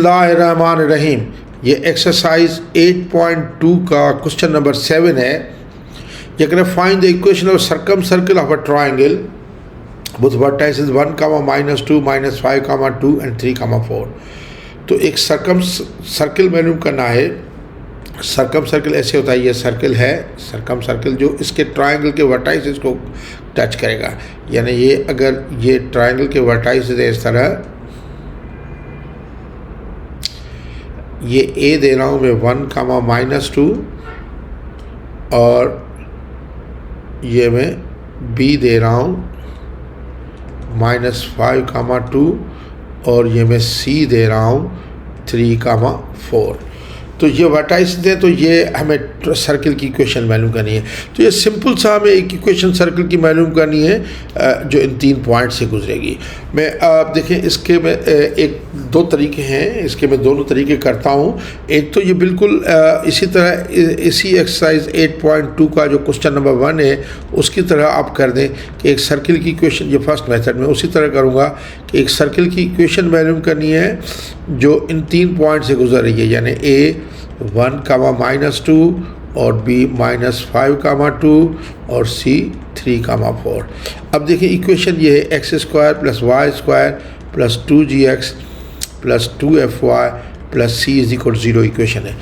बिस्मिल्लाहिर्रहमानिर्रहीम। ये एक्सरसाइज 8.2 का क्वेश्चन नंबर 7 है। ये कहना find the equation of circum circle of a triangle with vertices 1, -2, -5, 2 and 3, 4। तो एक सर्कल मालूम करना है। सर्कम सर्कल ऐसे होता है, ये सर्कल है सर्कम सर्कल जो इसके ट्राइंगल के वर्टाइसेस को टच करेगा। यानी ये अगर ये ट्राइंगल के वर्टाइसेस है इस तरह, ये ए दे रहा हूँ मैं 1, -2 और ये मैं बी दे रहा हूँ -5, 2 और ये मैं सी दे रहा हूँ 3, 4। तो ये वर्टाइसेस है, तो ये हमें सर्कल की इक्वेशन मालूम करनी है। तो ये सिंपल सा हमें एक इक्वेशन सर्कल की मालूम करनी है जो इन 3 पॉइंट से गुजरेगी। मैं देखें इसके में एक दो तरीके हैं, इसके मैं दोनों तरीके करता हूँ। एक तो ये बिल्कुल इसी तरह इसी एक्सरसाइज 8.2 का जो क्वेश्चन नंबर 1 है उसकी तरह आप कर दें कि एक सर्कल की इक्वेशन, ये फर्स्ट मेथड में उसी तरह करूँगा कि एक सर्कल की इक्वेशन मालूम करनी है जो इन 3 पॉइंट से गुजर रही है। यानी ए 1, -2 और बी -5, 2 और सी 3, 4। अब देखिए इक्वेशन ये है x² + y² + 2gx + 2fy + c = 0 equation है।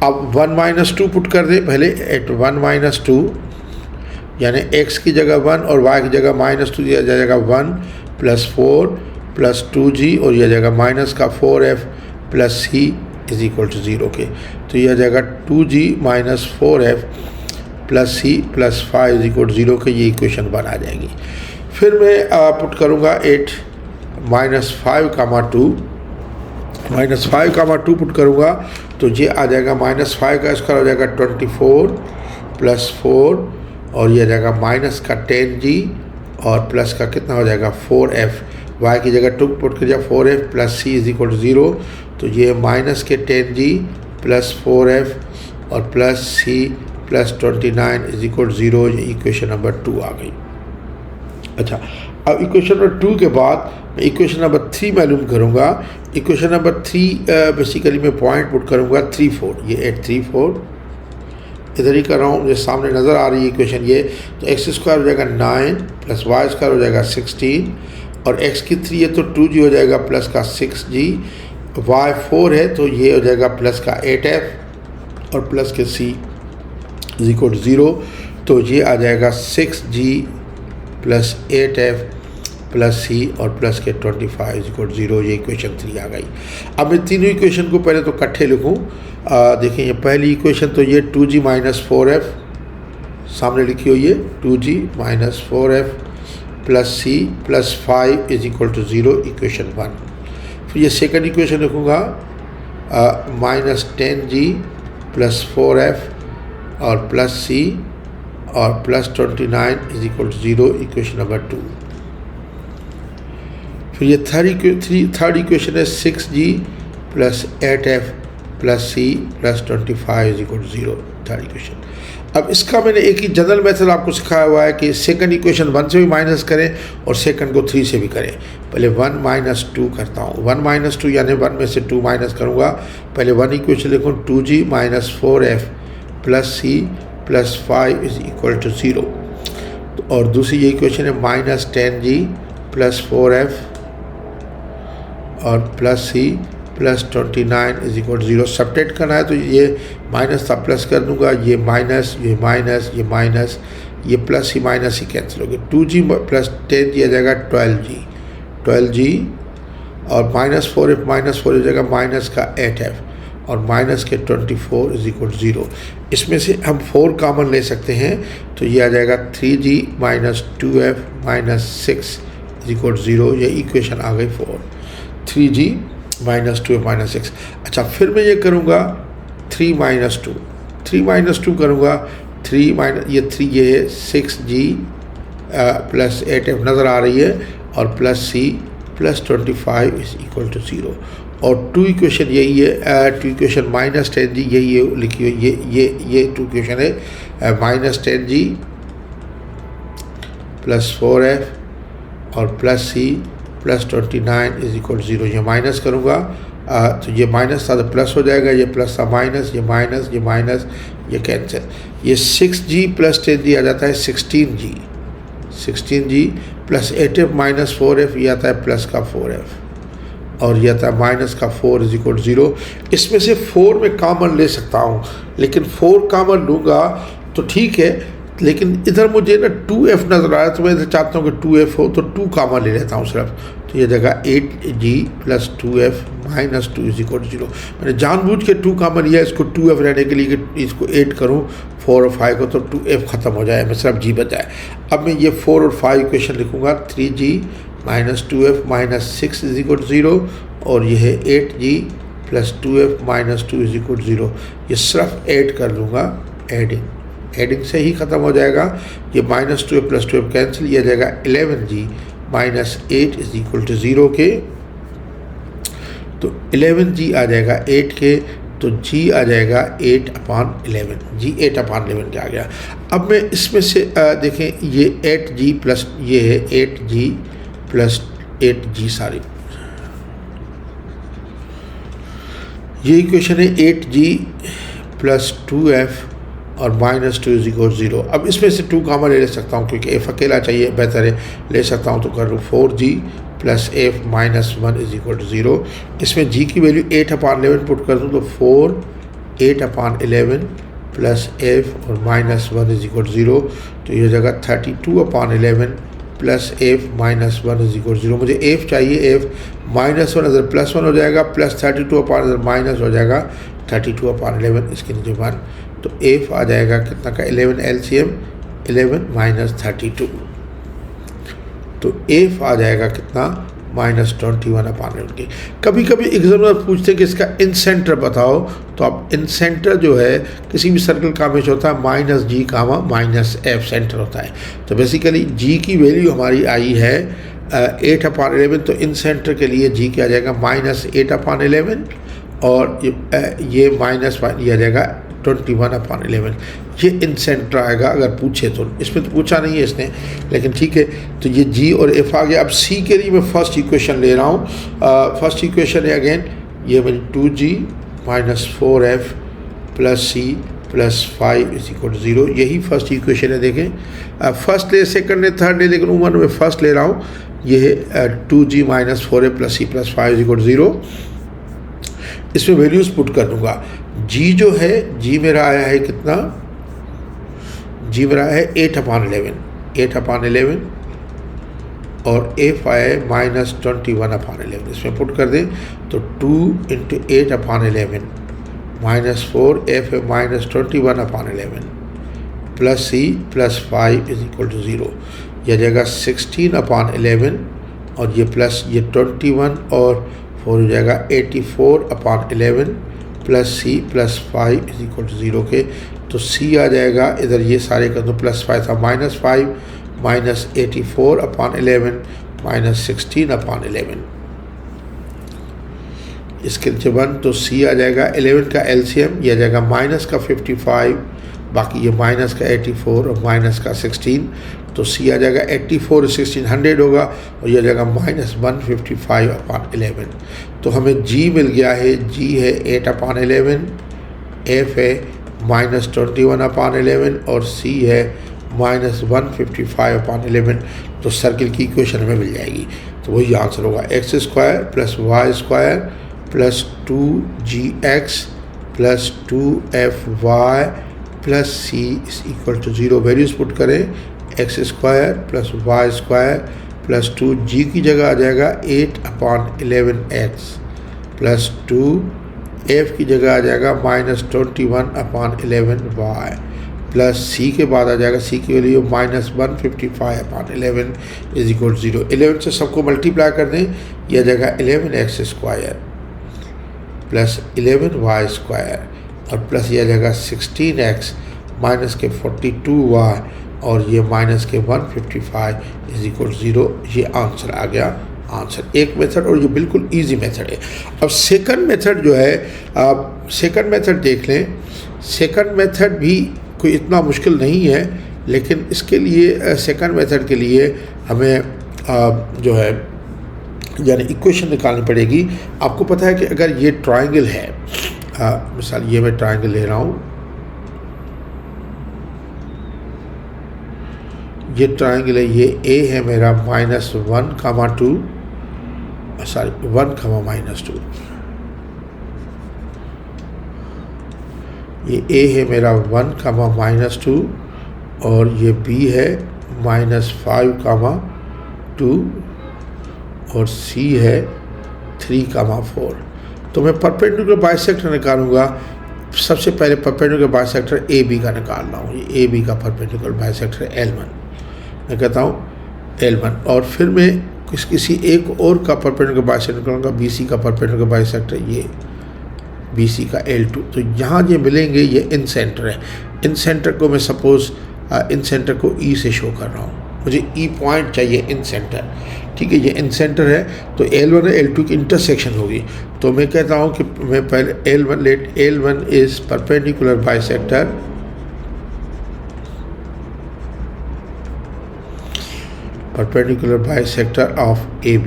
अब 1 - 2 पुट कर दे पहले एट 1 - 2, यानी x की जगह 1 और y की जगह -2 दिया जाएगा 1 + 4 + 2g और यह जाएगा -4f + c = 0 के। तो यह जाएगा 2g - 4f + c + 5 = 0 के। ये इक्वेशन बना जाएगी। फिर मैं पुट करूँगा 8 -5, 2 -5, 2 पुट करूँगा तो ये आ जाएगा -5 का स्क्वायर हो जाएगा 24 + 4 और यह जाएगा माइनस का 10g और प्लस का कितना हो जाएगा 4f। y की जगह 2 पुट कर दिया 4f + c = 0। तो ये माइनस के 10g + 4f और प्लस c + 29 = 0। ये इक्वेशन नंबर 2 आ गई। अच्छा, अब इक्वेशन नंबर 2 के बाद मैं इक्वेशन नंबर 3 मालूम करूँगा। इक्वेशन नंबर 3 बेसिकली मैं पॉइंट पुट करूँगा 3, 4। ये 8, 3, 4 इधर ही कर रहा हूँ, मुझे सामने नज़र आ रही है इक्वेशन ये। तो x² हो जाएगा 9 + y² हो जाएगा 16 और x की 3 है तो 2g हो जाएगा प्लस का 6g, y 4 है तो ये हो जाएगा प्लस का 8f और प्लस के c = 0। तो ये आ जाएगा 6g + 8f + c और प्लस के 25 = 0। ये इक्वेशन 3 आ गई। अब मैं तीनों इक्वेशन को पहले तो इकट्ठे लिखूँ। देखिए ये पहली इक्वेशन तो ये 2g - 4f सामने लिखी हुई है 2g - 4f + c + 5 = 0 इक्वेशन 1। फिर ये सेकंड इक्वेशन लिखूँगा -10g + 4f और प्लस c और प्लस 29 = 0 इक्वेशन नंबर 2। फिर ये थर्ड इक्वेशन है 6g + 8f + c + 25 = 0 third equation. अब इसका मैंने एक ही जनरल मेथड आपको सिखाया हुआ है कि सेकंड इक्वेशन 1 से भी माइनस करें और सेकंड को 3 से भी करें। पहले 1 - 2 करता हूँ। 1 - 2 यानी 1 में से 2 माइनस करूँगा। पहले 1 इक्वेशन लिखूँ 2g - 4f + c + 5 = 0। और दूसरी ये इक्वेशन है -10g + 4f और प्लस c + 29 = 0। सब्ट्रैक्ट करना है तो ये माइनस था प्लस कर दूंगा, ये माइनस, ये माइनस, ये माइनस, ये प्लस ही माइनस ही कैंसिल हो गया। 2g + 10 दिया जाएगा 12g और -4f -4 हो जाएगा माइनस का 8f और माइनस के 24 = 0। इसमें से हम 4 कॉमन ले सकते हैं तो ये आ जाएगा 3g - 2f - 6 = 0। ये इक्वेशन आ गई 4। 3g - 2f - 6। अच्छा, फिर मैं ये करूँगा 3 - 2। 3 - 2 करूँगा 3 ये 3 ये है 6g + 8f नज़र आ रही है और प्लस c + 25 = 0। और 2 इक्वेशन यही है 2 इक्वेशन -10g यही है लिखी हुई। ये 2 इक्वेशन है -10g + 4f और प्लस c + 29 = 0। ये माइनस करूँगा तो ये माइनस था तो प्लस हो जाएगा, ये प्लस था माइनस, ये माइनस, ये माइनस, ये कैंसिल। ये 6g प्लस 10g आ जाता है 16g, 16g plus 8f minus 4f, ये आता है प्लस का 4f, और ये आता है माइनस का 4 इज इक्वल 0। इसमें से 4 में कॉमन ले सकता हूँ, लेकिन 4 कॉमन लूँगा तो ठीक है, लेकिन इधर मुझे ना 2f नज़र आया, तो मैं इधर चाहता हूँ कि 2f हो, तो 2 कॉमन ले लेता हूँ सिर्फ। तो ये जगह 8g plus 2f minus 2 is equal 0। मैंने जानबूझ के 2 कॉमन लिया इसको 2f रहने के लिए कि इसको 8 करूँ 4 और 5 को, तो 2f ख़त्म हो जाए, मैं सिर्फ g बचाए। अब मैं ये 4 और 5 इक्वेशन लिखूँगा, 3g minus 2f minus 6 is equal 0, और ये है 8g plus 2f minus 2 is equal 0। ये सिर्फ ऐड कर लूँगा, एडिंग से ही ख़त्म हो जाएगा। ये minus 2f plus 2f cancel, ये जाएगा 11g minus 8 is equal to 0 के, तो 11g आ जाएगा 8 के, तो g आ जाएगा 8/11, g 8/11 के आ गया। अब मैं इसमें से देखें, ये 8g प्लस ये है 8g प्लस 8g सारी, ये इक्वेशन है 8g प्लस 2f और माइनस 2 इज इक्वल 0। अब इसमें से 2 कॉमन ले सकता हूँ क्योंकि f अकेला चाहिए, बेहतर है ले सकता हूँ, तो कर लूँ 4g plus f minus 1 is equal to 0। इसमें g की वैल्यू 8/11 पुट कर दूँ तो 4 8/11 प्लस f और माइनस 1 इज इक्वल 0, तो ये जगह 32/11 plus f minus 1 is equal 0। मुझे f चाहिए, f माइनस 1 अगर प्लस 1 हो जाएगा, प्लस 32/11 माइनस हो जाएगा 32/11, इसके नीचे 1, तो f आ जाएगा कितना का 11 LCM 11 माइनस 32, तो f आ जाएगा कितना माइनस 21/11 की। कभी कभी एग्जामिनर पूछते हैं कि इसका इन सेंटर बताओ, तो आप इन सेंटर जो है किसी भी सर्कल का हमेशा होता है माइनस जी कामा माइनस f सेंटर होता है। तो बेसिकली g की वैल्यू हमारी आई है 8/11, तो इन सेंटर के लिए g क्या आ जाएगा माइनस 8/11, और ये माइनस ये आ जाएगा 21/11, ये इन सेंटर आएगा अगर पूछे तो। इसमें तो पूछा नहीं है इसने, लेकिन ठीक है, तो ये g और f आ गया। अब c के लिए मैं फर्स्ट इक्वेशन ले रहा हूँ। फर्स्ट इक्वेशन है अगेन ये मेरी 2g minus 4f plus c plus 5 is equal 0, यही फर्स्ट इक्वेशन है। देखें फर्स्ट ले, सेकंड ले, थर्ड ले, लेकिन उमर में फर्स्ट ले रहा हूँ। ये है 2g minus 4f plus c plus 5 is equal 0। इसमें वैल्यूज़ पुट कर दूँगा। g जो है, g मेरा आया है कितना, g मेरा है 8/11, और f आया है माइनस 21/11। इसमें पुट कर दें तो 2 इंटू 8/11 माइनस 4f है minus 21/11 plus c plus 5 is equal to 0, यह जाएगा 16/11, और ये प्लस ये 21 और 4 हो जाएगा 84/11 plus c plus 5 is equal to 0 के, तो c आ जाएगा इधर ये सारे कर दो, प्लस 5 था माइनस 5 माइनस 84/11 माइनस 16/11, इसके नीचे 1, तो c आ जाएगा 11 का LCM, यह आ जाएगा माइनस का 55, बाकी ये माइनस का 84 और माइनस का 16, तो c आ जाएगा 84 16 100 होगा, और यह जाएगा माइनस 155/11। तो हमें g मिल गया है, g है 8/11, f है माइनस 21/11 और c है माइनस 155/11। तो सर्किल की इक्वेशन हमें मिल जाएगी, तो वही आंसर होगा x² plus y² plus 2gx plus 2fy plus c is equal to 0। Values put करें, x² plus y² plus 2g की जगह आ जाएगा 8/11x प्लस 2f की जगह आ जाएगा माइनस 21/11y प्लस c के बाद आ जाएगा c की वैल्यू माइनस 155/11 इज इक्वल 0। 11 से सबको मल्टीप्लाई कर दें, यह आ जाएगा 11x² प्लस 11y² और प्लस यह आ जाएगा 16x माइनस के 42y और ये माइनस के 155 इज इक्वल 0। ये आंसर आ गया, आंसर एक मेथड, और ये बिल्कुल इजी मेथड है। अब सेकंड मेथड जो है, आप सेकंड मेथड देख लें। सेकंड मेथड भी कोई इतना मुश्किल नहीं है, लेकिन इसके लिए सेकंड मेथड के लिए हमें जो है यानी इक्वेशन निकालनी पड़ेगी। आपको पता है कि अगर ये ट्राइंगल है, मिसाल ये मैं ट्राइंगल ले रहा हूँ, ये ट्राइंगल है, ये ए है मेरा -1, 2, सॉरी 1, -2, ये ए है मेरा 1, -2 और ये बी है -5, 2 और सी है 3, 4। तो मैं परपेंडिकुलर बाइसेक्टर निकालूंगा। सबसे पहले परपेंडिकुलर बाइसेक्टर ए बी का निकाल रहा हूँ। ये ए बी का परपेंडिकुलर बाइसेक्टर L1 मैं कहता हूँ L1, और फिर मैं किसी एक और का परपेंडिकुलर बाइसेक्टर निकालूंगा, BC का परपेंडिकुलर बाइसेक्टर, ये BC का L2। तो यहाँ ये मिलेंगे, ये इन सेंटर है। इन सेंटर को मैं सपोज इन सेंटर को E से शो कर रहा हूँ, मुझे E पॉइंट चाहिए इन सेंटर, ठीक है। ये इन सेंटर है, तो L1 और L2 की इंटरसेक्शन होगी। तो मैं कहता हूँ कि मैं पहले L1 is perpendicular bisector of AB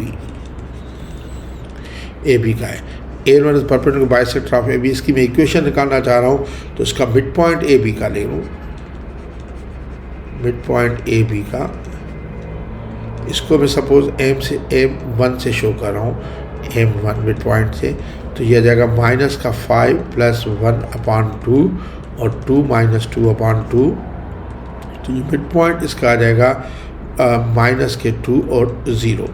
का है। L1 is perpendicular bisector of AB। इसकी मैं इक्वेशन निकालना चाह रहा हूँ, तो इसका मिड पॉइंट AB का ले लूँ, मिड पॉइंट AB का, इसको मैं सपोज M1 से शो कर रहा हूँ, M1 मिड पॉइंट से। तो यह आ जाएगा -5 + 1/2 और 2 - 2/2। तो ये मिड पॉइंट इसका आ जाएगा -2 और 0।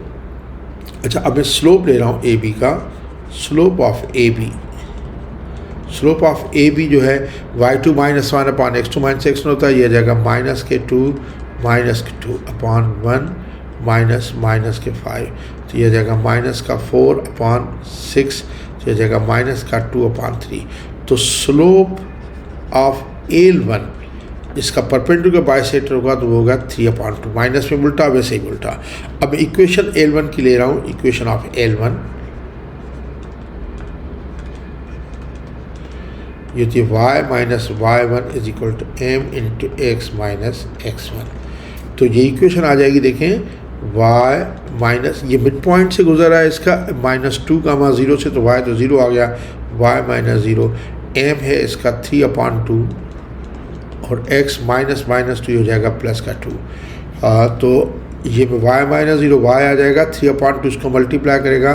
अच्छा, अब मैं स्लोप ले रहा हूँ AB का, स्लोप ऑफ AB जो है y2 - 1/x2 - x1 होता है। यह आ जाएगा -2 -1 -5। तो यह आ जाएगा -4/6, तो यह जाएगा -2/3। तो स्लोप ऑफ L1 इसका परपेंडिकुलर बाइसेक्टर होगा, तो वो होगा 3/2। माइनस में उल्टा, वैसे ही उल्टा। अब इक्वेशन L1 की ले रहा हूँ, इक्वेशन ऑफ L1 ये थी y - y1 = m × x - x1। तो ये इक्वेशन आ जाएगी, देखें y माइनस, ये मिड पॉइंट से गुजर रहा है इसका -2, 0 से, तो y तो 0 आ गया, y - 0, m है इसका 3/2 और x -2 हो जाएगा +2। तो ये y - 0 y आ जाएगा, 3/2 इसको मल्टीप्लाई करेगा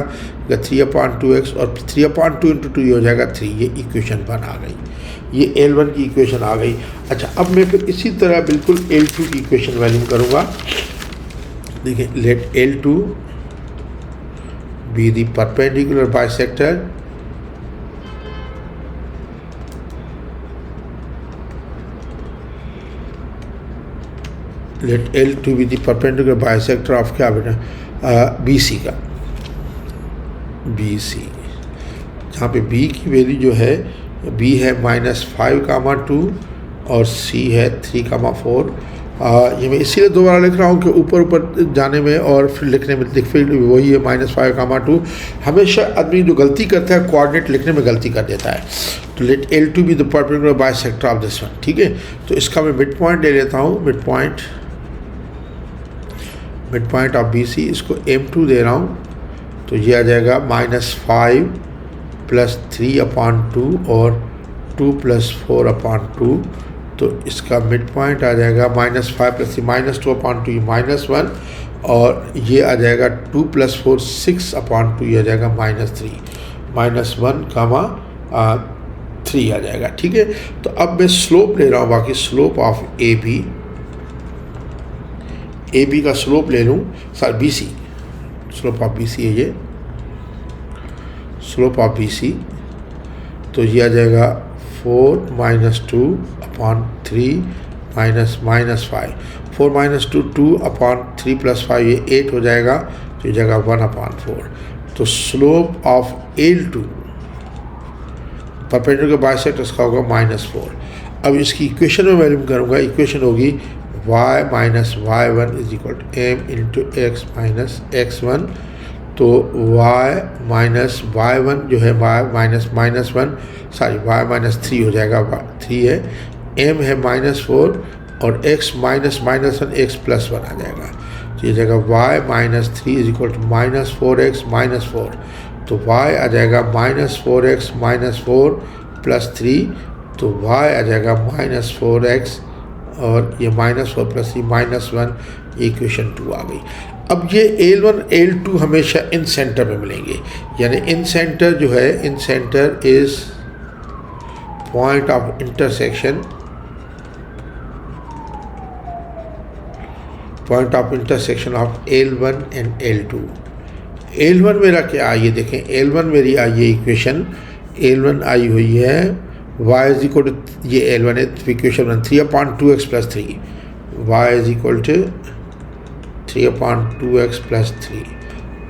3/2x और 3/2 × 2 ये हो जाएगा 3। ये इक्वेशन 1 आ गई, ये L1 की इक्वेशन आ गई। अच्छा, अब मैं फिर इसी तरह बिल्कुल L2 की इक्वेशन वैल्यू करूँगा। देखिए, let L2 be the perpendicular bisector let L2 be the perpendicular bisector of क्या बेटा BC का, BC, जहाँ पे B की वैल्यू जो है, B है -5, 2 और C है 3, 4। ये मैं इसीलिए दोबारा लिख रहा हूँ कि ऊपर जाने में और फिर लिखने में फिर वही है -5, 2। हमेशा आदमी जो गलती करता है कोऑर्डिनेट लिखने में गलती कर देता है। तो let L2 be the perpendicular bisector of this one, ठीक है। तो इसका मैं मिड पॉइंट ले लेता हूँ, मिड पॉइंट ऑफ BC, इसको M2 दे रहा हूँ। तो ये आ जाएगा -5 + 3/2 और 2 + 4/2। तो इसका मिड पॉइंट आ जाएगा -5 + 3 -2/2, ये -1, और ये आ जाएगा 2 + 4 6/2, ये आ जाएगा -3, -1, 3 आ जाएगा, ठीक है। तो अब मैं स्लोप ले रहा हूँ, बाकी स्लोप ऑफ AB का स्लोप ले लूँ, sorry BC, slope of BC है ये, स्लोप ऑफ BC। तो ये आ जाएगा 4 - 2/3 -5, 4 - 2 2/3 + 5 ये 8 हो जाएगा, तो ये जगह 1/4। तो slope of L2 perpendicular bisector इसका होगा -4। अब इसकी इक्वेशन में वैल्यू करूँगा, इक्वेशन होगी y - y1 = m × x - x1। तो y - y1 जो है y - 3 हो जाएगा, 3 है, m है -4 और x minus minus 1 x plus 1 आ जाएगा। तो ये जगह y minus 3 is equal to minus 4x minus 4, तो y आ जाएगा माइनस 4x माइनस 4 प्लस 3, तो y आ जाएगा माइनस 4x और ये माइनस 4 प्लस 3 माइनस 1, इक्वेशन 2 आ गई। अब ये L1 L2 हमेशा इन सेंटर में मिलेंगे, यानी इन सेंटर जो है, incentre is point of intersection, point of intersection of L1 and L2। L1 मेरा क्या आई है, देखें L1 मेरी आई है इक्वेशन, L1 आई हुई है y इज इक्वल टू, ये L1 है equation 3/2x plus 3, y is equal to 3/2x plus 3,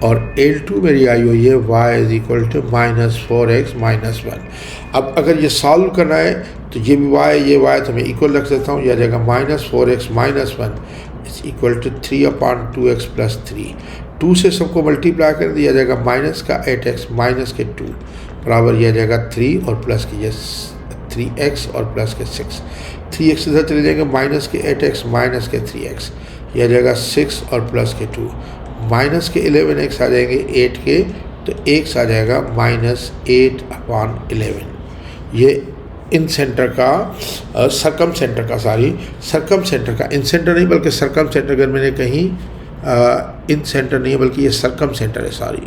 और L2 मेरी आई हुई है y is equal to minus 4x minus 1। अब अगर ये सॉल्व करना है तो ये भी y, ये y तो मैं इक्वल रख देता हूँ, यह आ जाएगा minus 4x minus 1 is equal to 3/2x plus 3। 2 से सबको मल्टीप्लाई कर दिया जाएगा, माइनस का 8x माइनस के 2 बराबर यह आ जाएगा 3 और प्लस के ये 3x और प्लस के 6, 3x इधर चले जाएंगे, माइनस के 8x माइनस के 3x, यह आ जाएगा 6 और प्लस के 2, माइनस के 11x आ जाएंगे 8 के, तो x आ जाएगा माइनस 8/11। ये इन सेंटर का सरकम सेंटर का, सरकम सेंटर का, इन सेंटर नहीं बल्कि सरकम सेंटर, अगर मैंने कहीं इन सेंटर नहीं है बल्कि ये सरकम सेंटर है, सॉरी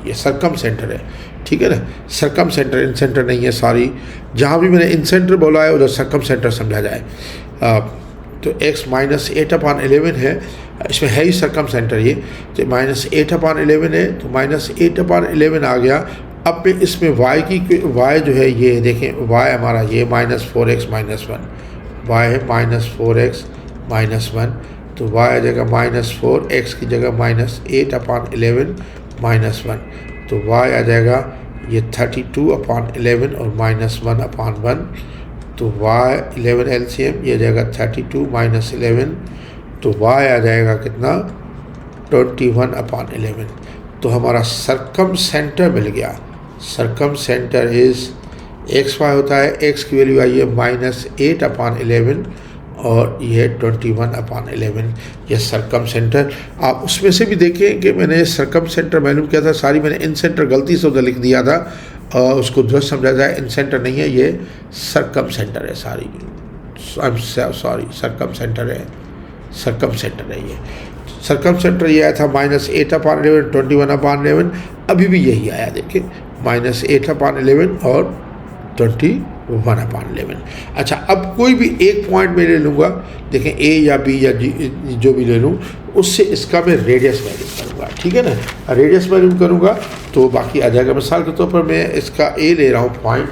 ये सरकम सेंटर है, ठीक है ना, सरकम सेंटर, इन सेंटर नहीं है, सॉरी, जहाँ भी मैंने इन सेंटर बोला है उधर सरकम सेंटर समझा जाए। तो x माइनस 8/11 है, इसमें है ही सरकम सेंटर ये, तो माइनस 8/11 है, तो माइनस 8/11 आ गया। अब मैं इसमें y जो है ये देखें, y हमारा ये माइनस 4x माइनस 1, y है माइनस 4x माइनस 1, तो y आ जाएगा माइनस 4, x की जगह माइनस 8/11 माइनस 1, तो y आ जाएगा ये 32/11 और माइनस 1/1, तो y 11 LCM ये आ जाएगा 32 माइनस 11, तो y आ जाएगा कितना 21/11। तो हमारा सरकम सेंटर मिल गया। सरकम सेंटर इज XY होता है, x की वैल्यू आई है माइनस 8/11 और ये 21/11, यह सरकम सेंटर। आप उसमें से भी देखें कि मैंने सरकम सेंटर मालूम किया था, सारी मैंने इन सेंटर गलती से उधर लिख दिया था, और उसको दुरुस्त समझा जाए, इन सेंटर नहीं है, ये सरकम सेंटर है, सॉरी सरकम सेंटर है, सरकम सेंटर है ये। सरकम सेंटर ये आया था माइनस 8/11 21/11, अभी भी यही आया, देखिए माइनस 8/11 और 21/11। अच्छा, अब कोई भी एक पॉइंट में ले लूँगा, देखें A या B या G जो भी ले लूँ, उससे इसका मैं रेडियस वैल्यू करूँगा, ठीक है ना, रेडियस वैल्यू करूँगा तो बाकी आ जाएगा। मिसाल के तौर पर मैं इसका A ले रहा हूँ पॉइंट,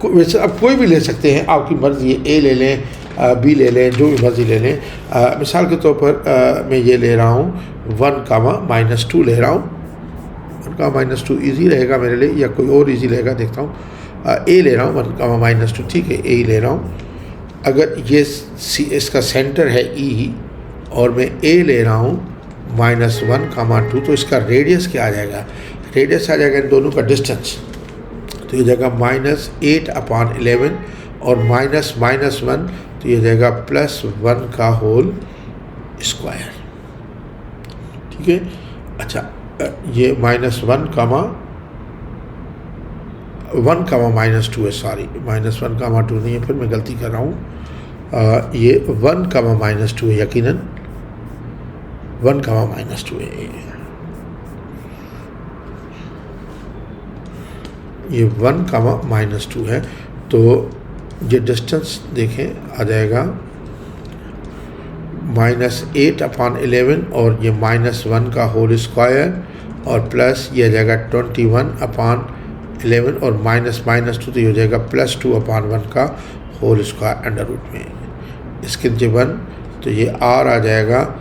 वैसे अब कोई भी ले सकते हैं, आपकी मर्ज़ी है, A ले लें, B ले लें, जो भी मर्ज़ी ले लें। मिसाल के तौर पर मैं ये ले रहा हूँ 1,-2 ले रहा हूँ, 1,-2 ईजी रहेगा मेरे लिए, या कोई और ईजी रहेगा, देखता हूँ। A ले रहा हूँ 1,-2, ठीक है, A ले रहा हूँ। अगर ये इसका सेंटर है E और मैं A ले रहा हूँ -1,2, तो इसका रेडियस क्या आ जाएगा, रेडियस आ जाएगा इन दोनों का डिस्टेंस, तो ये जाएगा -8/11 और -1, तो ये जाएगा +1 का होल स्क्वायर, ठीक है। अच्छा, ये -1, 1,-2 है, सॉरी -1,2 नहीं है, फिर मैं गलती कर रहा हूँ, ये 1,-2 है, यकीनन 1,-2 है, ये 1,-2 है। तो ये डिस्टेंस देखें आ जाएगा -8/11 और ये -1 का होल स्क्वायर और प्लस ये आ जाएगा 21/11 और -2, तो ये हो जाएगा +2/1 का होल स्क्वायर अंडर रूट में। इसके नीचे 1, तो ये r आ जाएगा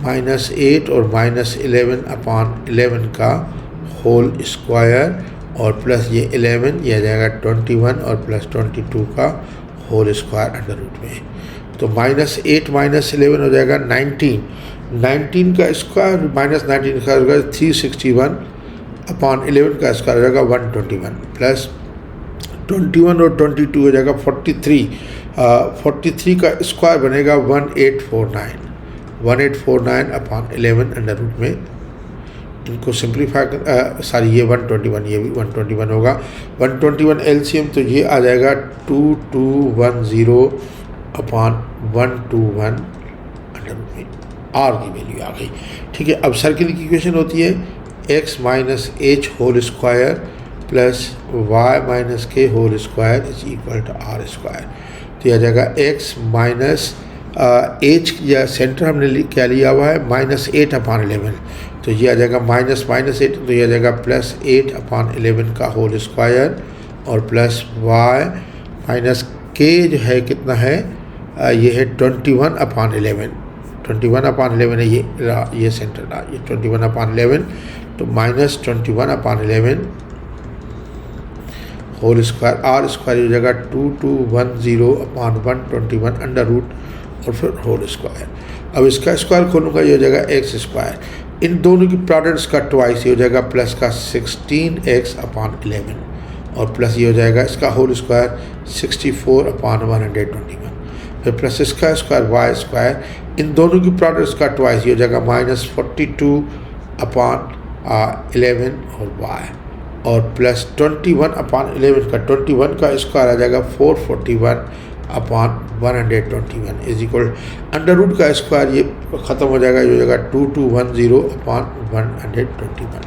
-8 और -11/11 का होल स्क्वायर और प्लस ये 11, ये आ जाएगा 21 और प्लस 22 का होल स्क्वायर अंडर रूट में। तो -8 -11 हो जाएगा 19 का स्क्वायर, -19 का हो जाएगा 361/11 का स्क्वायर हो जाएगा 121 प्लस 21 और 22 हो जाएगा 43। 43 का स्क्वायर बनेगा 1849 अपॉन 11 अंडर रूट में। इनको सिंप्लीफाई सॉरी ये 121, ये भी 121 होगा। 121 एलसीएम तो ये आ जाएगा 2210 अपॉन 121 अंडर रूट में। आर की वैल्यू आ गई। ठीक है, अब सर्किल की इक्वेशन होती है x minus H whole square plus Y minus K whole square is equal to R square. तो यह आ जाएगा x माइनस एच या सेंटर हमने क्या लिया हुआ है -8 अपॉन 11, तो ये आ जाएगा -8, तो ये आ जाएगा +8 अपॉन 11 का होल स्क्वायर और प्लस वाई माइनस के जो है कितना है ये है 21 अपॉन 11 है। ये सेंटर ना, ये 21 अपॉन 11 तो -21 upon 11 whole square. R square हो जाएगा 2210 अपॉन 121 अंडर रूट और फिर होल स्क्वायर। अब इसका स्क्वायर खोलूँगा, ये हो जाएगा एक्स स्क्वायर। इन दोनों की प्रोडक्ट्स का ट्वाइस, ये हो जाएगा प्लस का 16x अपॉन 11 और प्लस ये हो जाएगा इसका होल स्क्वायर 64 अपॉन 121, फिर प्लस इसका स्क्वायर वाई स्क्वायर। इन दोनों की प्रोडक्ट्स का ट्वाइस, ये हो जाएगा -42 अपॉन 11 और वाई और प्लस 21 अपॉन 11 का 21 का स्क्वायर आ जाएगा 441 upon 121 is equal under root का स्क्वायर, ये ख़त्म हो जाएगा, ये हो जाएगा 2210 अपॉन 121।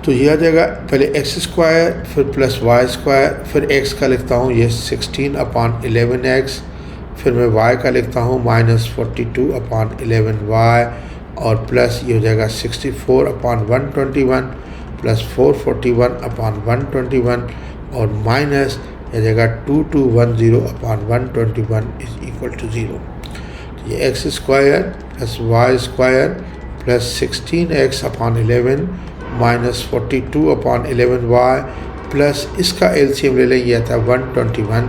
तो ये आ जाएगा पहले एक्स स्क्वायर फिर प्लस वाई स्क्वायर, फिर एक्स का लिखता हूँ ये 16 अपॉन 11x, फिर मैं वाई का लिखता हूँ -42 अपॉन 11y और प्लस ये हो जाएगा 64 अपॉन 121 प्लस 441 अपॉन 121 और माइनस यह जाएगा 2210 अपॉन 121 इज इक्वल टू 0। तो ये X square plus Y square plus 16x upon 11 -42 upon 11y plus इसका एलसीएम ले लेंगे, यह था 121,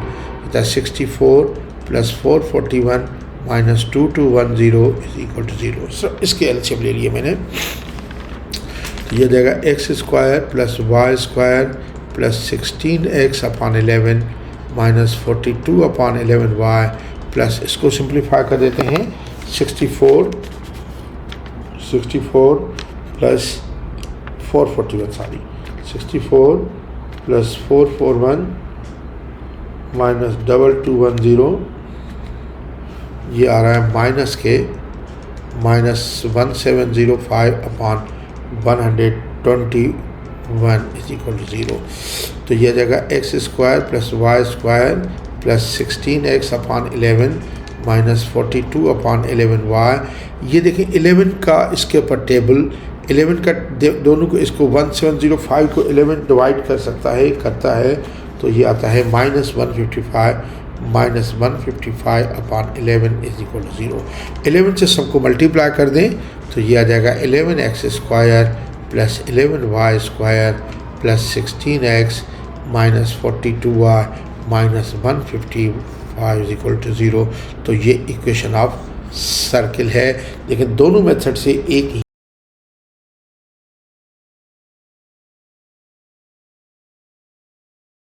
था 64 plus 441 minus 2210 is equal to 0। इसके एलसीएम ले लिए मैंने, तो यह जाएगा X square plus Y square plus 16x upon 11 -42 upon 11y plus इसको सिंप्लीफाई कर देते हैं 64 प्लस 441 64 प्लस 441 माइनस 2210, ये आ रहा है माइनस के -1705 अपॉन 121 इज इक्वल टू 0। तो यह जगह X square plus Y square plus 16x upon 11 -42 upon 11y। ये देखें 11 का इसके ऊपर टेबल 11 का दोनों को इसको 1705 को 11 डिवाइड कर सकता है करता है, तो ये आता है -155 अपॉन 11 इज इक्वल टू 0। 11 से सबको मल्टीप्लाई कर दें तो ये आ जाएगा 11x square plus 11y square plus 16x minus 42y minus 155 is equal to 0। तो ये इक्वेशन ऑफ सर्किल है, लेकिन दोनों मेथड से एक ही